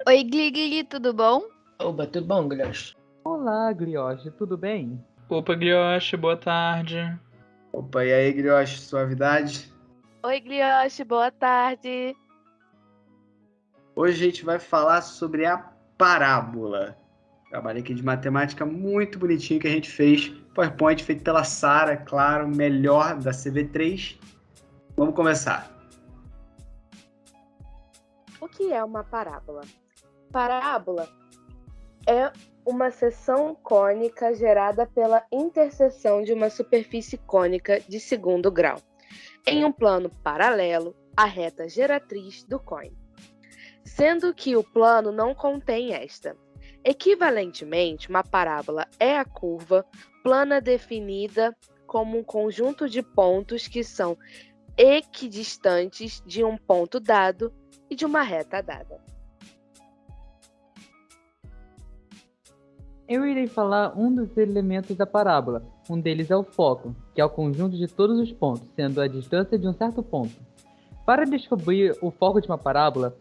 Oi, Gligli, tudo bom? Oba, tudo bom, Guilherme? Olá, Glioche, tudo bem? Opa, Glioche, boa tarde. Opa, e aí, Guilherme, suavidade? Oi, Glioche, boa tarde. Hoje a gente vai falar sobre a parábola. Trabalho aqui de matemática muito bonitinho que a gente fez. PowerPoint feito pela Sara, claro, melhor da CV3. Vamos começar. O que é uma parábola? Parábola é uma seção cônica gerada pela interseção de uma superfície cônica de segundo grau, em um plano paralelo à reta geratriz do cônico, sendo que o plano não contém esta. Equivalentemente, uma parábola é a curva plana definida como um conjunto de pontos que são equidistantes de um ponto dado e de uma reta dada. Eu irei falar um dos elementos da parábola. Um deles é o foco, que é o conjunto de todos os pontos, sendo a distância de um certo ponto. Para descobrir o foco de uma parábola,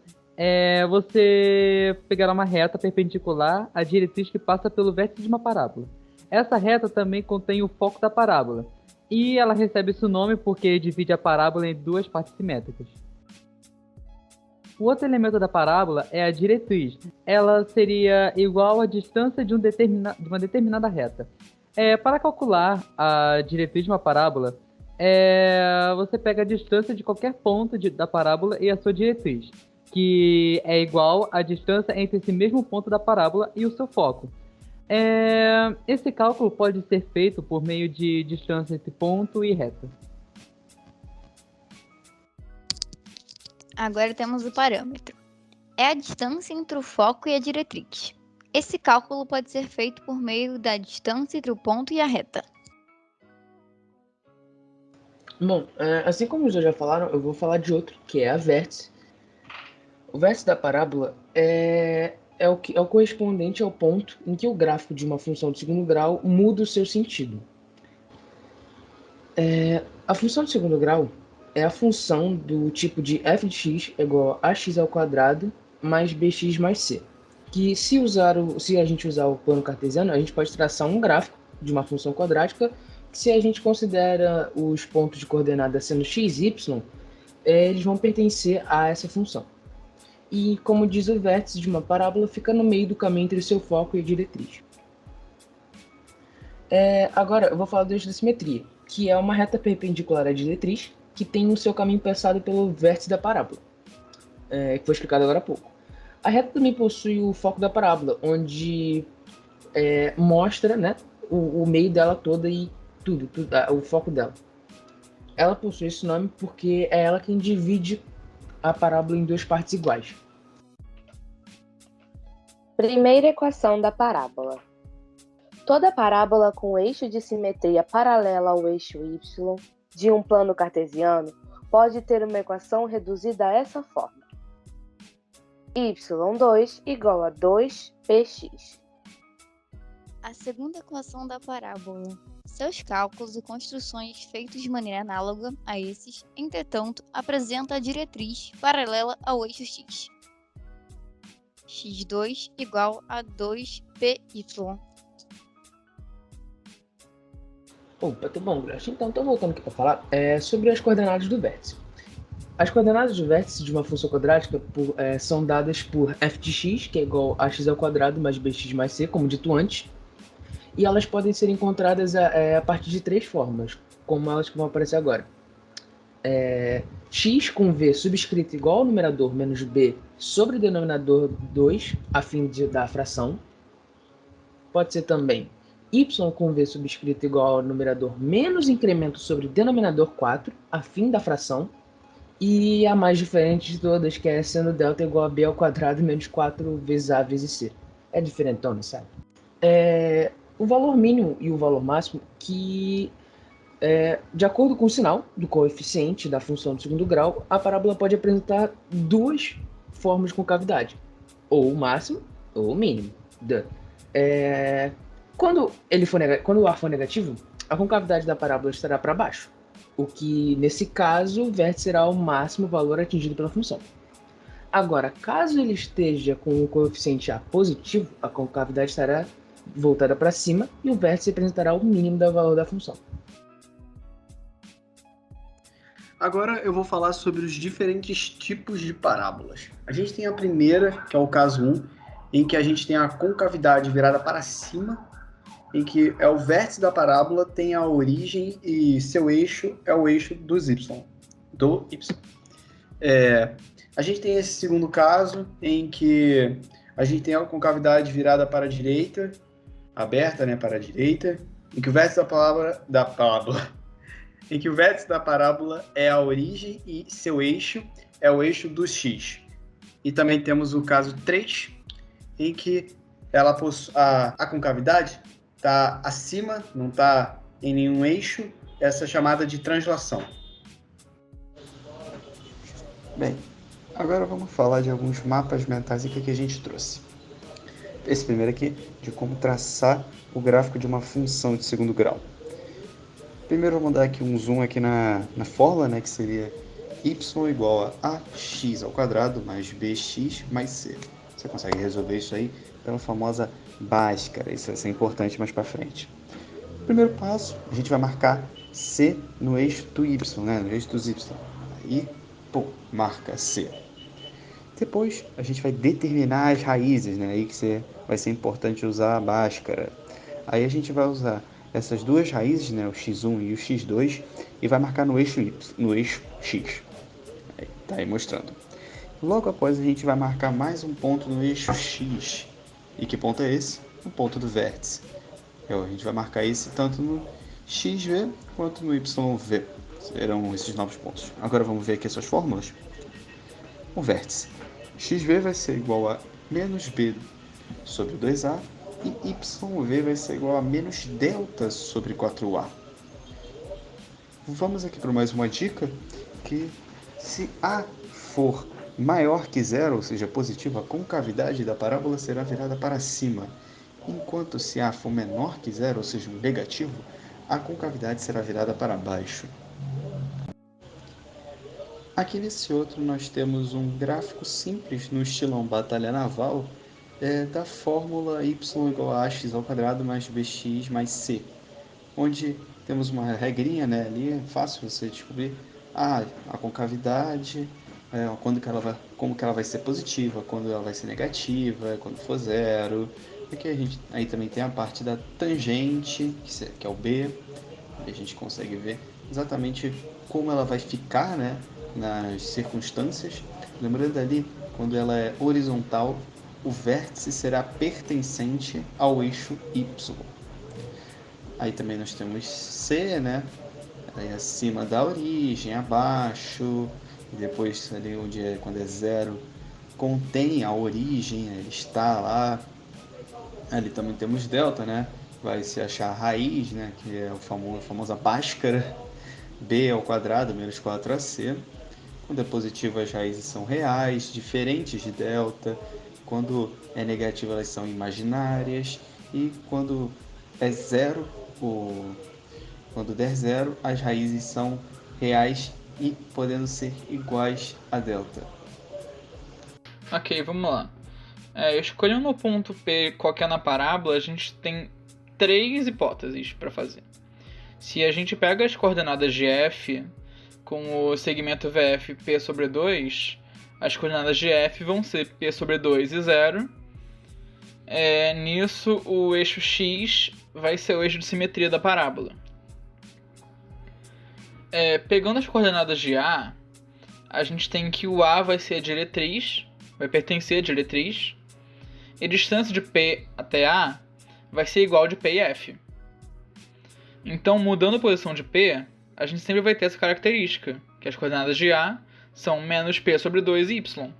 você pegará uma reta perpendicular à diretriz que passa pelo vértice de uma parábola. Essa reta também contém o foco da parábola, e ela recebe esse nome porque divide a parábola em duas partes simétricas. O outro elemento da parábola é a diretriz. Ela seria igual à distância de uma determinada reta. Para calcular a diretriz de uma parábola, você pega a distância de qualquer ponto da parábola e a sua diretriz, que é igual à distância entre esse mesmo ponto da parábola e o seu foco. Esse cálculo pode ser feito por meio de distância entre ponto e reta. Agora temos o parâmetro. É a distância entre o foco e a diretriz. Esse cálculo pode ser feito por meio da distância entre o ponto e a reta. Bom, assim como os dois já falaram, eu vou falar de outro, que é a vértice. O vértice da parábola é o correspondente ao ponto em que o gráfico de uma função de segundo grau muda o seu sentido. A função de segundo grau é a função do tipo de f de x é igual a x ao quadrado mais bx mais c. Que se a gente usar o plano cartesiano, a gente pode traçar um gráfico de uma função quadrática que, se a gente considera os pontos de coordenada sendo x e y, eles vão pertencer a essa função. E, como diz o vértice de uma parábola, fica no meio do caminho entre o seu foco e a diretriz. Agora eu vou falar do eixo da simetria, que é uma reta perpendicular à diretriz que tem o seu caminho passado pelo vértice da parábola, que foi explicado agora há pouco. A reta também possui o foco da parábola, onde mostra, né, o meio dela toda e tudo, o foco dela. Ela possui esse nome porque é ela quem divide a parábola em duas partes iguais. Primeira equação da parábola. Toda parábola com eixo de simetria paralela ao eixo y de um plano cartesiano pode ter uma equação reduzida a essa forma: y2 igual a 2px. A segunda equação da parábola. Seus cálculos e construções feitos de maneira análoga a esses, entretanto, apresenta a diretriz paralela ao eixo x. x2 igual a 2py. Opa, tá bom, Graxa. Então, tô voltando aqui para falar sobre as coordenadas do vértice. As coordenadas do vértice de uma função quadrática são dadas por f de x, que é igual a x ao quadrado mais bx mais c, como dito antes, e elas podem ser encontradas a partir de três formas, como elas que vão aparecer agora. X com v subscrito igual ao numerador menos b sobre o denominador 2, a fim de dar a fração. Pode ser também y com v subscrito igual ao numerador menos incremento sobre o denominador 4, a fim da fração. E a mais diferente de todas, que é sendo delta igual a b ao quadrado menos 4 vezes a vezes c. É diferentona, sabe? O valor mínimo e o valor máximo que, de acordo com o sinal do coeficiente da função de segundo grau, a parábola pode apresentar duas formas de concavidade, ou o máximo ou o mínimo. Quando o ar for negativo, a concavidade da parábola estará para baixo, o que, nesse caso, o vértice será o máximo valor atingido pela função. Agora, caso ele esteja com o coeficiente A positivo, a concavidade estará voltada para cima e o vértice representará o mínimo do valor da função. Agora eu vou falar sobre os diferentes tipos de parábolas. A gente tem a primeira, que é o caso 1, em que a gente tem a concavidade virada para cima, em que é o vértice da parábola, tem a origem e seu eixo é o eixo do y. A gente tem esse segundo caso, em que a gente tem a concavidade virada para a direita, aberta, né, para a direita, em que o vértice da parábola em que o vértice da parábola é a origem e seu eixo é o eixo do x. E também temos o caso 3, em que a concavidade está acima, não está em nenhum eixo, essa é chamada de translação. Bem, agora vamos falar de alguns mapas mentais aqui que a gente trouxe. Esse primeiro aqui, de como traçar o gráfico de uma função de segundo grau. Primeiro vamos dar aqui um zoom aqui na fórmula, né, que seria y igual a ax ao quadrado mais bx mais c. Você consegue resolver isso aí pela famosa Bhaskara, isso vai ser importante mais para frente. Primeiro passo, a gente vai marcar c no eixo do y, né, no eixo dos y. Aí, marca c. Depois a gente vai determinar as raízes, né, aí que vai ser importante usar a Bhaskara. Aí a gente vai usar essas duas raízes, né, o x1 e o x2, e vai marcar no eixo y, no eixo x. Tá aí mostrando. Logo após a gente vai marcar mais um ponto no eixo x. E que ponto é esse? O ponto do vértice. A gente vai marcar esse tanto no xv quanto no yv. Serão esses novos pontos. Agora vamos ver aqui as suas fórmulas. O vértice. xv vai ser igual a menos b sobre 2a. E yv vai ser igual a menos delta sobre 4a. Vamos aqui para mais uma dica, que se a for maior que zero, ou seja, positivo, a concavidade da parábola será virada para cima. Enquanto se a for menor que zero, ou seja, um negativo, a concavidade será virada para baixo. Aqui nesse outro nós temos um gráfico simples no estilão batalha naval, da fórmula y igual a ax ao quadrado mais bx mais c, onde temos uma regrinha, né, ali é fácil você descobrir a concavidade, como que ela vai ser positiva, quando ela vai ser negativa, quando for zero. Aqui a gente aí também tem a parte da tangente, que é o b, e a gente consegue ver exatamente como ela vai ficar, né, nas circunstâncias. Lembrando ali, quando ela é horizontal, o vértice será pertencente ao eixo y. Aí também nós temos C, né? Aí acima da origem, abaixo, e depois ali quando é zero, contém a origem, ele está lá. Ali também temos delta, né? Vai se achar a raiz, né? Que é a famosa Bhaskara, b ao quadrado menos 4ac. Quando é positivo, as raízes são reais, diferentes de delta. Quando é negativo, elas são imaginárias. E quando é zero, quando der zero, as raízes são reais e podendo ser iguais a delta. Ok, vamos lá. Escolhendo o ponto P qualquer na parábola, a gente tem 3 hipóteses para fazer. Se a gente pega as coordenadas de f com o segmento VF P sobre 2, as coordenadas de f vão ser P sobre 2 e 0. Nisso, o eixo x vai ser o eixo de simetria da parábola. Pegando as coordenadas de A, a gente tem que o A vai ser a diretriz, vai pertencer à diretriz, e a distância de P até A vai ser igual de P e F. Então, mudando a posição de P, a gente sempre vai ter essa característica, que as coordenadas de A são menos P sobre 2 e Y.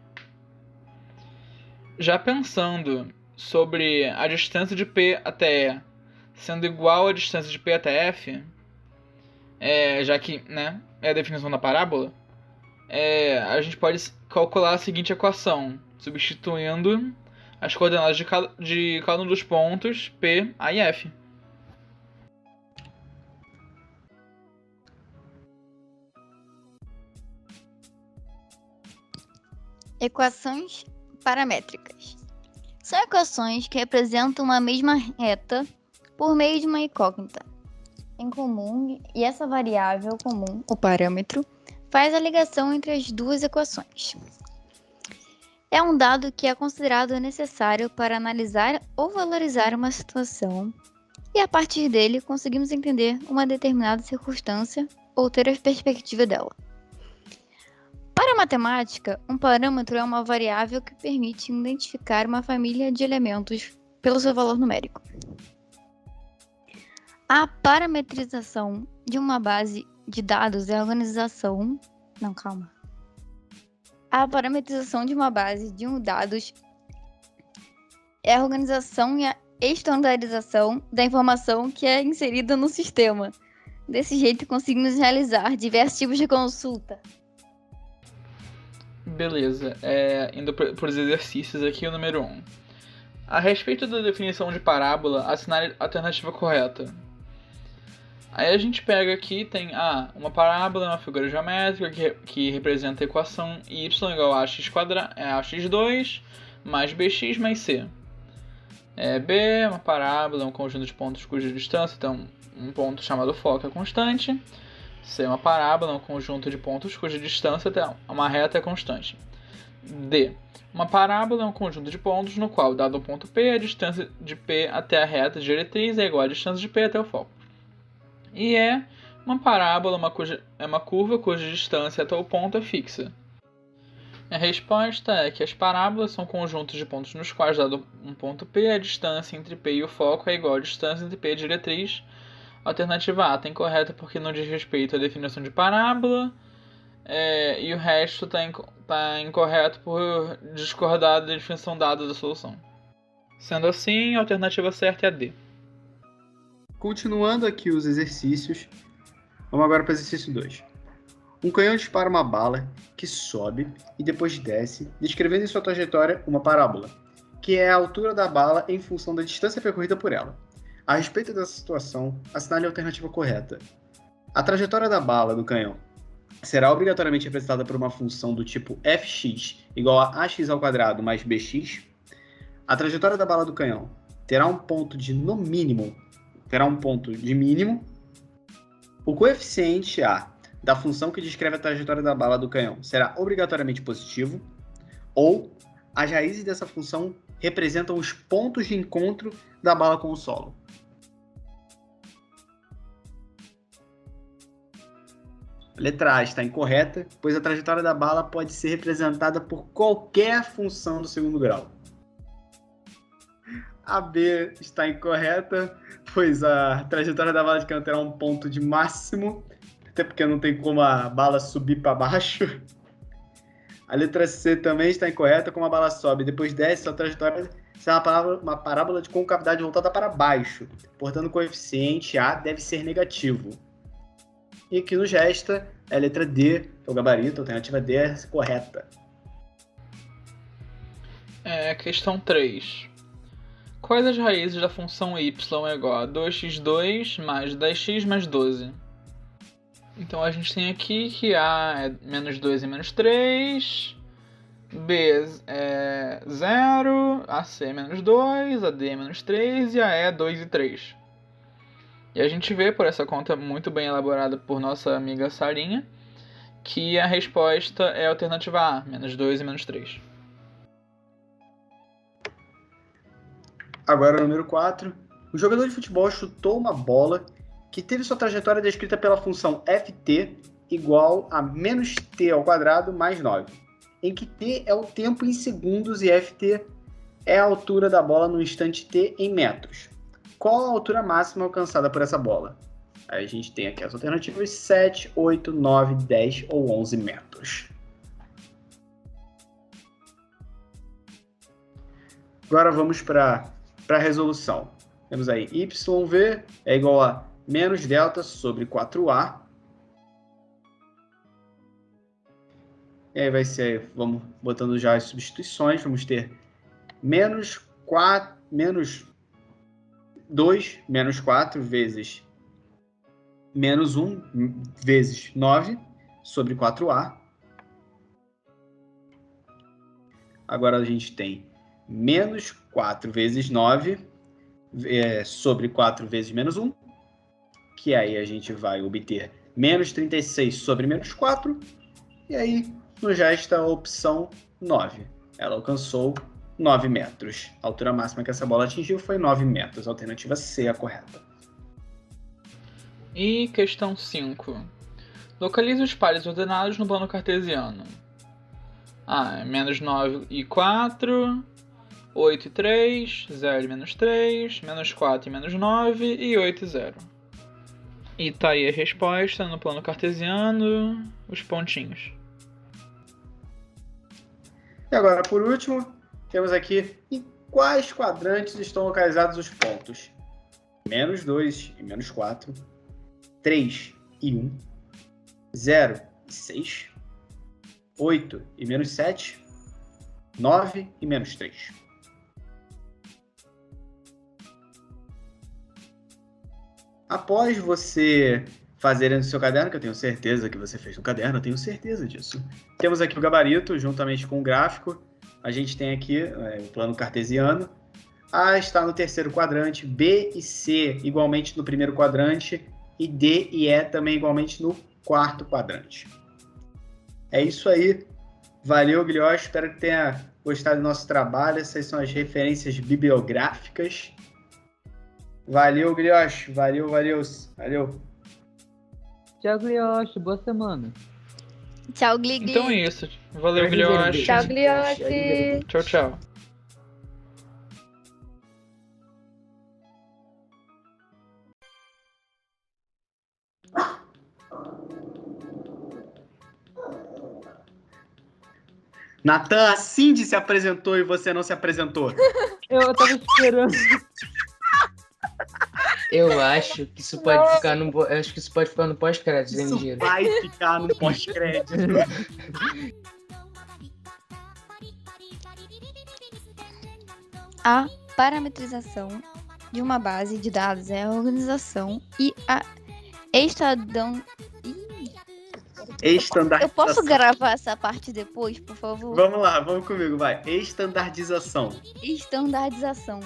Já pensando sobre a distância de P até E sendo igual à distância de P até F, já que, né, é a definição da parábola, a gente pode calcular a seguinte equação, substituindo as coordenadas de cada um dos pontos P, A e F. Equações paramétricas. São equações que representam uma mesma reta por meio de uma incógnita em comum, e essa variável comum, o parâmetro, faz a ligação entre as duas equações. É um dado que é considerado necessário para analisar ou valorizar uma situação, e a partir dele conseguimos entender uma determinada circunstância ou ter a perspectiva dela. Para a matemática, um parâmetro é uma variável que permite identificar uma família de elementos pelo seu valor numérico. A parametrização de uma base de dados é a organização... Não, calma. A parametrização de uma base de dados é a organização e a estandarização da informação que é inserida no sistema. Desse jeito, conseguimos realizar diversos tipos de consulta. Beleza, indo por exercícios aqui, o número 1. A respeito da definição de parábola, assinale a alternativa correta. Aí a gente pega aqui, tem uma parábola é uma figura geométrica que representa a equação y igual a ax2 mais bx mais c. B é uma parábola, é um conjunto de pontos cuja distância, então um ponto chamado foco é constante. C é uma parábola, é um conjunto de pontos cuja distância até uma reta é constante. D. Uma parábola é um conjunto de pontos no qual, dado o ponto P, a distância de P até a reta diretriz é igual à distância de P até o foco. E uma parábola é uma curva cuja distância até o ponto é fixa. A resposta é que as parábolas são conjuntos de pontos nos quais, dado um ponto P, a distância entre P e o foco é igual à distância entre P e a diretriz. A alternativa A está incorreta porque não diz respeito à definição de parábola, e o resto está incorreto por discordar da definição dada da solução. Sendo assim, a alternativa certa é a D. Continuando aqui os exercícios, vamos agora para o exercício 2. Um canhão dispara uma bala que sobe e depois desce, descrevendo em sua trajetória uma parábola, que é a altura da bala em função da distância percorrida por ela. A respeito dessa situação, assinale a alternativa correta. A trajetória da bala do canhão será obrigatoriamente representada por uma função do tipo fx igual a ax² mais bx. A trajetória da bala do canhão terá um ponto de mínimo. O coeficiente A da função que descreve a trajetória da bala do canhão será obrigatoriamente positivo, ou as raízes dessa função representam os pontos de encontro da bala com o solo. A letra A está incorreta, pois a trajetória da bala pode ser representada por qualquer função do segundo grau. A B está incorreta, pois a trajetória da bala de canhão terá um ponto de máximo, até porque não tem como a bala subir para baixo. A letra C também está incorreta, como a bala sobe e depois desce, sua trajetória será uma parábola de concavidade voltada para baixo, portanto o coeficiente A deve ser negativo. E aqui nos resta a letra D, que é o gabarito, a alternativa D é correta. Questão 3. Quais as raízes da função y é igual a 2x2 mais 10x mais 12? Então a gente tem aqui que A é menos 2 e menos 3, B é 0, a C é menos 2, a D é menos 3 e a E é 2 e 3. E a gente vê por essa conta muito bem elaborada por nossa amiga Sarinha que a resposta é a alternativa A, menos 2 e menos 3. Agora, número 4. O jogador de futebol chutou uma bola que teve sua trajetória descrita pela função ft igual a menos t² mais 9, em que t é o tempo em segundos e ft é a altura da bola no instante t em metros. Qual a altura máxima alcançada por essa bola? Aí a gente tem aqui as alternativas 7, 8, 9, 10 ou 11 metros. Agora vamos para a resolução. Temos aí yv é igual a menos delta sobre 4a. E aí vai ser, vamos botando já as substituições, vamos ter menos 2 menos 4 vezes menos 1 vezes 9 sobre 4a. agora a gente tem menos 4 vezes 9 sobre 4 vezes menos 1, que aí a gente vai obter menos 36 sobre menos 4, e aí nos resta a opção 9. Ela alcançou 9 metros. A altura máxima que essa bola atingiu foi 9 metros. A alternativa C é a correta. E questão 5. Localize os pares ordenados no plano cartesiano. Menos 9 e 4, 8 e 3, 0 e menos 3, menos 4 e menos 9 e 8 e 0. E tá aí a resposta no plano cartesiano, os pontinhos. E agora, por último, temos aqui em quais quadrantes estão localizados os pontos. Menos 2 e menos 4, 3 e 1, 0 e 6, 8 e menos 7, 9 e menos 3. Após você fazer no seu caderno, que eu tenho certeza que você fez no caderno, eu tenho certeza disso. Temos aqui o gabarito, juntamente com o gráfico. A gente tem aqui o plano cartesiano. A está no terceiro quadrante, B e C igualmente no primeiro quadrante, e D e E também igualmente no quarto quadrante. É isso aí. Valeu, Guilherme. Espero que tenha gostado do nosso trabalho. Essas são as referências bibliográficas. Valeu, Guilherme. Valeu. Tchau, Glioche. Boa semana. Tchau, Gligli. Então é isso. Valeu, Guilherme. Tchau, Gliote. Tchau. Natan, a Cindy se apresentou e você não se apresentou. Eu tava esperando. Eu acho que isso pode ficar no. Eu acho que isso pode ficar no pós-crédito, Isso Zenigiro. vai ficar no pós-crédito. A parametrização de uma base de dados é a organização e a estadão. Estandardização. Eu posso gravar essa parte depois, por favor? Vamos lá, vamos comigo, vai. Estandardização. Estandardização.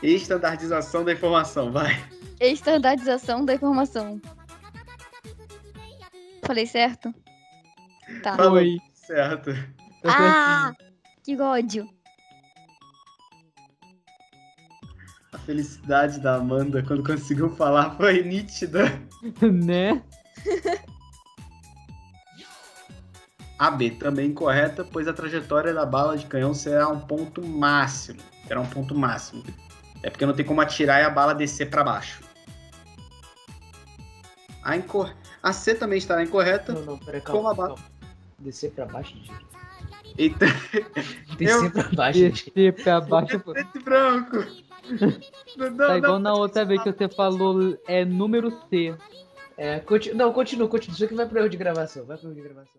Estandardização da informação, vai. Estandardização da informação. Falei certo? Tá. Falou. Oi. Certo. Ah! Que ódio. A felicidade da Amanda quando conseguiu falar foi nítida. Né? A B também incorreta, pois a trajetória da bala de canhão será um ponto máximo. É porque não tem como atirar e a bala descer para baixo. A C também estará incorreta. Não, peraí, Como a calma. Descer pra baixo, gente. Então, Descer pra baixo, gente. Descer pra baixo. preto e branco. Tá igual na outra vez que você falou, é número C. Continua. Isso aqui vai pro erro de gravação.